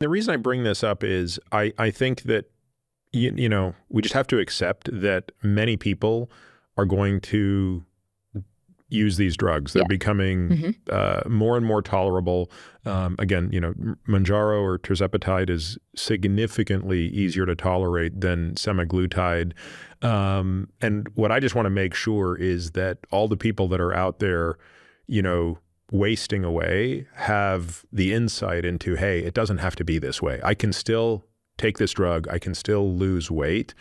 The reason I bring this up is I think that, we just have to accept that many people are going to use these drugs. They're Yeah. becoming more and more tolerable. Again, Mounjaro or Tirzepatide is significantly easier to tolerate than semaglutide. And what I just want to make sure is that all the people that are out there, wasting away have the insight into, hey, it doesn't have to be this way. I can still take this drug. I can still lose weight.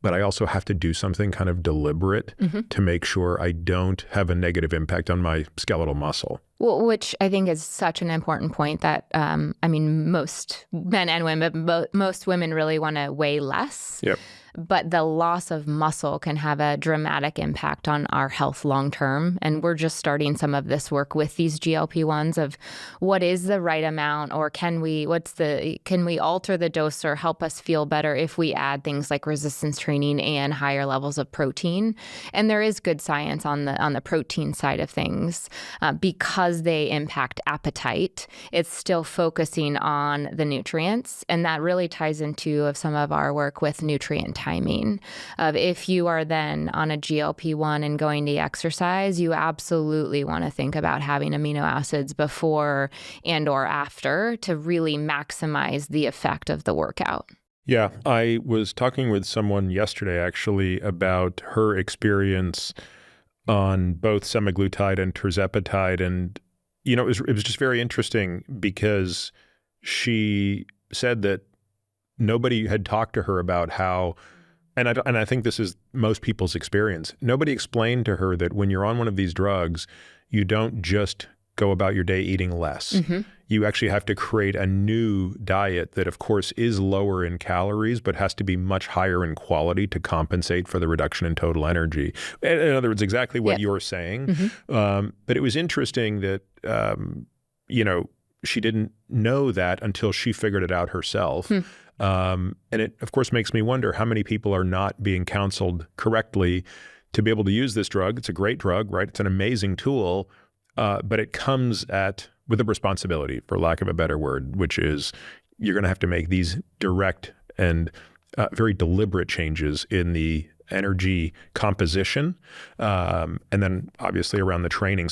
But I also have to do something kind of deliberate to make sure I don't have a negative impact on my skeletal muscle. Well, which I think is such an important point that, most men and women, but most women really want to weigh less. Yep. But the loss of muscle can have a dramatic impact on our health long term. And we're just starting some of this work with these GLP-1s of what is the right amount, or can we alter the dose or help us feel better if we add things like resistance training and higher levels of protein. And there is good science on the protein side of things because they impact appetite. It's still focusing on the nutrients, and that really ties into some of our work with nutrient timing. If you are then on a GLP-1 and going to exercise, you absolutely want to think about having amino acids before and or after to really maximize the effect of the workout. Yeah, I was talking with someone yesterday actually about her experience on both semaglutide and tirzepatide. And, it was just very interesting because she said that nobody had talked to her about how, and I think this is most people's experience, nobody explained to her that when you're on one of these drugs, you don't just go about your day eating less. You actually have to create a new diet that, of course, is lower in calories, but has to be much higher in quality to compensate for the reduction in total energy. In other words, exactly what you're saying. But it was interesting that, she didn't know that until she figured it out herself. And it, of course, makes me wonder how many people are not being counseled correctly to be able to use this drug. It's a great drug, right? It's an amazing tool, but it comes with a responsibility, for lack of a better word, which is you're going to have to make these direct and very deliberate changes in the energy composition, and then obviously around the training.